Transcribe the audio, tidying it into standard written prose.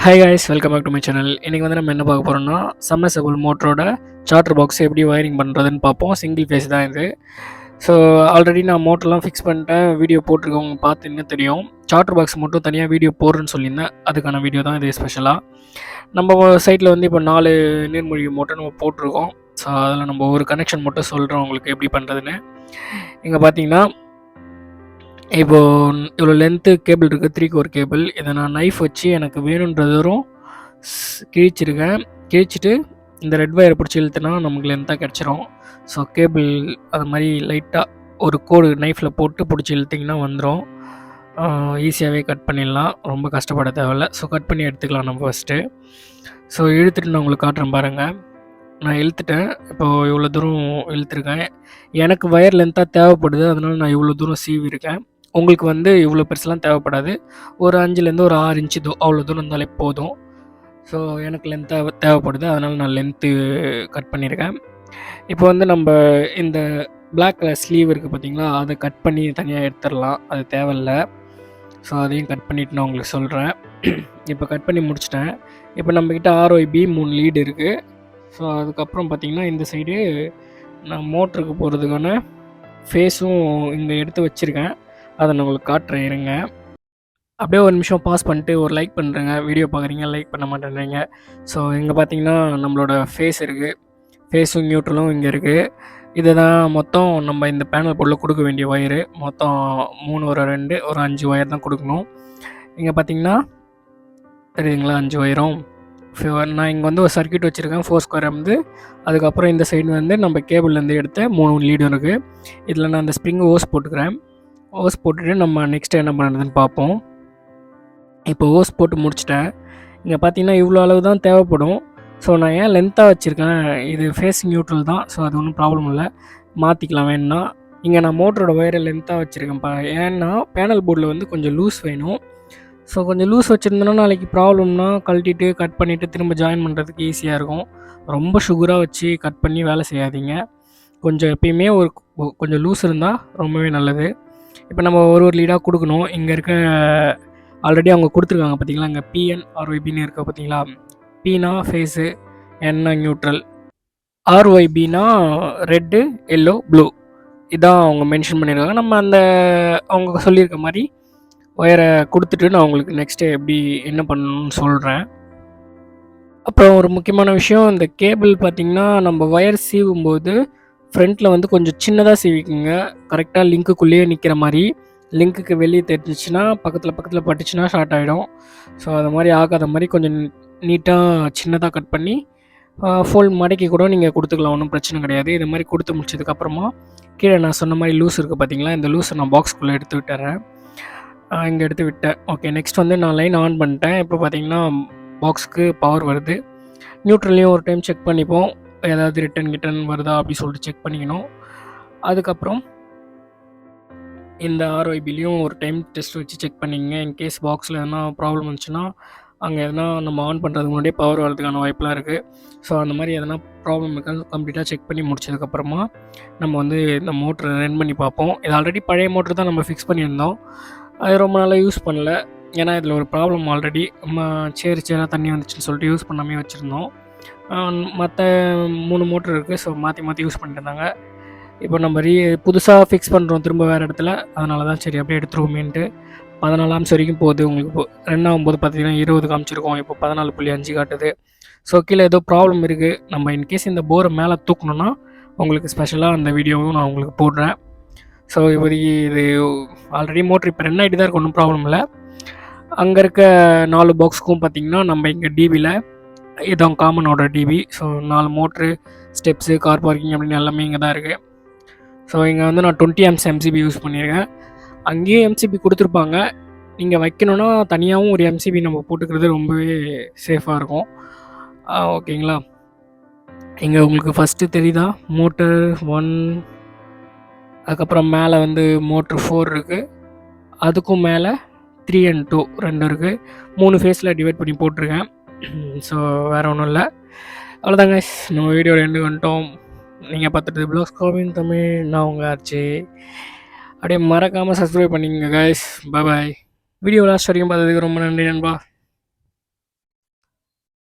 Hi guys, welcome back to my channel. இன்றைக்கி வந்து நம்ம என்ன பார்க்க போகிறோம்னா சம்மர்சபிள் மோட்டரோட சார்ட்டர் பாக்ஸ் எப்படி வயரிங் பண்ணுறதுன்னு பார்ப்போம். சிங்கிள் ஃபேஸ் தான் இது. ஸோ ஆல்ரெடி நான் மோட்டர்லாம் ஃபிக்ஸ் பண்ணிட்டேன், வீடியோ போட்டிருக்கவங்க பார்த்தீங்கன்னா தெரியும். சார்ட்டர் பாக்ஸ் மட்டும் தனியாக வீடியோ போடுறேன்னு சொல்லியிருந்தேன், அதுக்கான வீடியோ தான் இது ஸ்பெஷலாக. நம்ம சைட்டில் வந்து இப்போ 4 நீர்மூழ்கி மோட்டர் நம்ம போட்டிருக்கோம். ஸோ அதில் நம்ம ஒரு கனெக்ஷன் மட்டும் சொல்கிறோம் உங்களுக்கு எப்படி பண்ணுறதுன்னு. இங்கே பார்த்தீங்கன்னா இப்போது இவ்வளோ லென்த்து கேபிள் இருக்குது, 3 கோர் கேபிள். இதை நான் நைஃப் வச்சு எனக்கு வேணுன்ற தூரம் கிழிச்சிருக்கேன். கிழிச்சிட்டு இந்த ரெட் வயரை பிடிச்சி இழுத்துனா நமக்கு லென்த்தாக கிடச்சிரும். ஸோ கேபிள் அது மாதிரி லைட்டாக ஒரு கோடு நைஃப்பில் போட்டு பிடிச்சி இழுத்திங்கன்னா வந்துடும். ஈஸியாகவே கட் பண்ணிடலாம், ரொம்ப கஷ்டப்பட தேவையில்ல. ஸோ கட் பண்ணி எடுத்துக்கலாம் நம்ம ஃபஸ்ட்டு. ஸோ இழுத்துட்டு நான் உங்களுக்கு காட்டுறேன் பாருங்கள். நான் இழுத்துட்டேன், இப்போது இவ்வளோ தூரம் இழுத்துருக்கேன். எனக்கு வயர் லென்த்தாக தேவைப்படுது, அதனால் நான் இவ்வளோ தூரம் சீவிருக்கேன். உங்களுக்கு வந்து இவ்வளோ பெருசுலாம் தேவைப்படாது, ஒரு 5லேருந்து ஒரு 6 இன்ச்சு அவ்வளோ தூரம் இருந்தாலே போதும். ஸோ எனக்கு லென்த்தாக தேவைப்படுது, அதனால் நான் லென்த்து கட் பண்ணியிருக்கேன். இப்போ வந்து நம்ம இந்த பிளாக் கலர் ஸ்லீவ் இருக்குது பார்த்தீங்களா, அதை கட் பண்ணி தனியாக எடுத்துடலாம், அது தேவையில்லை. ஸோ அதையும் கட் பண்ணிவிட்டு நான் உங்களுக்கு சொல்கிறேன். இப்போ கட் பண்ணி முடிச்சிட்டேன். இப்போ நம்மக்கிட்ட ROB 3 லீடு இருக்குது. ஸோ அதுக்கப்புறம் பார்த்திங்கன்னா இந்த சைடு நான் மோட்டருக்கு போகிறதுக்கான ஃபேஸும் இங்கே எடுத்து வச்சுருக்கேன், அதை நான் உங்களுக்கு காட்டுறேன் இருங்க. அப்படியே ஒரு நிமிஷம் பாஸ் பண்ணிட்டு ஒரு லைக் பண்ணுறேங்க. வீடியோ பார்க்குறீங்க, லைக் பண்ண மாட்டேன்றீங்க. ஸோ இங்கே பார்த்தீங்கன்னா நம்மளோட ஃபேஸ் இருக்குது, ஃபேஸும் நியூட்ரலும் இங்கே இருக்குது. இதை தான் மொத்தம் நம்ம இந்த பேனல் போர்டில் கொடுக்க வேண்டிய ஒயரு. மொத்தம் 3 ஒரு 2 ஒரு 5 ஒயர் தான் கொடுக்கணும். இங்கே பார்த்தீங்கன்னா தெரியுதுங்களா, 5 ஒயரும். நான் இங்கே வந்து ஒரு சர்க்யூட் வச்சுருக்கேன், 4 ஸ்கொயர் வந்து. அதுக்கப்புறம் இந்த சைடு வந்து நம்ம கேபிள்லேருந்து எடுத்த 3 லீடும் இருக்குது. இதில் நான் அந்த ஸ்ப்ரிங்கு ஓஸ் போட்டுக்கிறேன். ஓஸ் போட்டுட்டு நம்ம நெக்ஸ்ட்டு என்ன பண்ணுறதுன்னு பார்ப்போம். இப்போ ஓஸ் போட்டு முடிச்சிட்டேன். இங்கே பார்த்தீங்கன்னா இவ்வளோ அளவு தான் தேவைப்படும். ஸோ நான் ஏன் லென்த்தாக வச்சுருக்கேன், இது ஃபேஸ் நியூட்ரல் தான். ஸோ அது ஒன்றும் ப்ராப்ளம் இல்லை, மாற்றிக்கலாம் வேணும்னா. இங்கே நான் மோட்டரோட ஒயரை லென்த்தாக வச்சுருக்கேன்ப்பா. ஏன்னா பேனல் போர்டில் வந்து கொஞ்சம் லூஸ் வேணும். ஸோ கொஞ்சம் லூஸ் வச்சுருந்தோன்னா நாளைக்கு ப்ராப்ளம்னா கழட்டிட்டு கட் பண்ணிவிட்டு திரும்ப ஜாயின் பண்ணுறதுக்கு ஈஸியாக இருக்கும். ரொம்ப சுகராக வச்சு கட் பண்ணி வேலை செய்யாதீங்க. கொஞ்சம் எப்பயுமே கொஞ்சம் லூஸ் இருந்தால் ரொம்பவே நல்லது. இப்போ நம்ம ஒரு லீடாக கொடுக்கணும். இங்கே இருக்க ஆல்ரெடி அவங்க கொடுத்துருக்காங்க பார்த்தீங்களா, இங்கே PN RYBன்னு இருக்க பார்த்தீங்களா. Pனா ஃபேஸு, Nனா நியூட்ரல், RYBனா ரெட்டு, எல்லோ, ப்ளூ. இதான் அவங்க மென்ஷன் பண்ணியிருக்காங்க. நம்ம அவங்க சொல்லியிருக்க மாதிரி ஒயரை கொடுத்துட்டு நான் உங்களுக்கு நெக்ஸ்ட்டு எப்படி என்ன பண்ணணும்னு சொல்கிறேன். அப்புறம் ஒரு முக்கியமான விஷயம், இந்த கேபிள் பார்த்திங்கன்னா நம்ம ஒயர் சீவும்போது ஃப்ரண்ட்டில் வந்து கொஞ்சம் சின்னதாக சீவிக்குங்க, கரெக்டாக லிங்க்குள்ளேயே நிற்கிற மாதிரி. லிங்க்குக்கு வெளியே தெரிஞ்சிச்சுன்னா பக்கத்தில் பட்டுச்சுன்னா ஷார்ட் ஆகிடும். ஸோ அது மாதிரி ஆகாத மாதிரி கொஞ்சம் நீட்டாக சின்னதாக கட் பண்ணி ஃபோல்ட் மடக்கி கூட நீங்கள் கொடுத்துக்கலாம், ஒன்றும் பிரச்சனை கிடையாது. இது மாதிரி கொடுத்து முடிச்சதுக்கப்புறமா கீழே நான் சொன்ன மாதிரி லூஸ் இருக்குது பார்த்தீங்களா, இந்த லூஸை நான் பாக்ஸ்குள்ளே எடுத்து விட்டுறேன். இங்கே எடுத்து விட்டேன். ஓகே, நெக்ஸ்ட் வந்து நான் லைன் ஆன் பண்ணிட்டேன். இப்போ பார்த்தீங்கன்னா பாக்ஸுக்கு பவர் வருது. நியூட்ரல்லையும் ஒரு டைம் செக் பண்ணிப்போம், ஏதாவது ரிட்டன் வருதா அப்படி சொல்லிட்டு செக் பண்ணிக்கணும். அதுக்கப்புறம் இந்த RYBலையும் ஒரு டைம் டெஸ்ட் வச்சு செக் பண்ணிங்க. இன்கேஸ் பாக்ஸில் எதனா ப்ராப்ளம் வந்துச்சுன்னா அங்கே எதனா நம்ம ஆன் பண்ணுறதுக்கு முன்னாடியே பவர் வரதுக்கான வாய்ப்பெலாம் இருக்குது. ஸோ அந்த மாதிரி எதனா ப்ராப்ளம் இருக்காது கம்ப்ளீட்டாக செக் பண்ணி முடிச்சதுக்கப்புறமா நம்ம வந்து இந்த மோட்ரு ரன் பண்ணி பார்ப்போம். இது ஆல்ரெடி பழைய மோட்ரு தான் நம்ம ஃபிக்ஸ் பண்ணியிருந்தோம், அது ரொம்ப நாளாக யூஸ் பண்ணல. ஏன்னா இதில் ஒரு ப்ராப்ளம் ஆல்ரெடி நம்ம சேராக தண்ணி வந்துச்சுன்னு சொல்லிட்டு யூஸ் பண்ணாமே வச்சுருந்தோம். மற்ற 3 மோட்ரு இருக்குது, ஸோ மாற்றி யூஸ் பண்ணிட்டு இருந்தாங்க. இப்போ நம்ம புதுசாக ஃபிக்ஸ் பண்ணுறோம் திரும்ப வேறு இடத்துல, அதனால தான் சரி அப்படியே எடுத்துருவோமேன்ட்டு. 14 ஆம்ஸ் வரைக்கும் போகுது. உங்களுக்கு இப்போ ரன் ஆகும்போது பார்த்தீங்கன்னா 20 காமிச்சிருக்கோம், இப்போ 14.5 காட்டுது. ஸோ கீழே ஏதோ ப்ராப்ளம் இருக்குது. நம்ம இன்கேஸ் இந்த போரை மேலே தூக்கணுன்னா உங்களுக்கு ஸ்பெஷலாக அந்த வீடியோவும் நான் உங்களுக்கு போடுறேன். ஸோ இப்போதைக்கு இது ஆல்ரெடி மோட்ரு இப்போ ரன் ஆகிட்டு தான் இருக்குது, ஒன்றும் ப்ராப்ளம் இல்லை. அங்கே இருக்க 4 பாக்ஸுக்கும் பார்த்திங்கன்னா நம்ம இங்கே டிபியில் இதான் காமனோட DB. So 4 motor, steps, car parking அப்படின்னு எல்லாமே இங்கே தான் இருக்குது. ஸோ இங்கே வந்து நான் 20 amps MCB யூஸ் பண்ணியிருக்கேன். அங்கேயும் MCB கொடுத்துருப்பாங்க, நீங்கள் வைக்கணுன்னா தனியாகவும் ஒரு MCB நம்ம போட்டுக்கிறது ரொம்பவே சேஃபாக இருக்கும். ஓகேங்களா. இங்கே உங்களுக்கு ஃபஸ்ட்டு தெரியுதா மோட்டர் 1, அதுக்கப்புறம் மேலே வந்து மோட்ரு 4 இருக்குது, அதுக்கும் மேலே 3 and 2 2 இருக்குது. 3 ஃபேஸில் டிவைட் பண்ணி போட்டிருக்கேன். ஸோ வேறு ஒன்றும் இல்லை, அவ்வளோதாங்க. நம்ம வீடியோவில் எண்டு வந்துட்டோம். நீங்கள் பார்த்துட்டு ப்ளாக்ஸ் காமிங் தமிழ், நான் உங்கள் ஆச்சு. அப்படியே மறக்காமல் சப்ஸ்கிரைப் பண்ணிக்கங்க கைஸ். பாய். வீடியோ லாஸ்ட் வரைக்கும் பார்த்ததுக்கு ரொம்ப நன்றி நண்பா.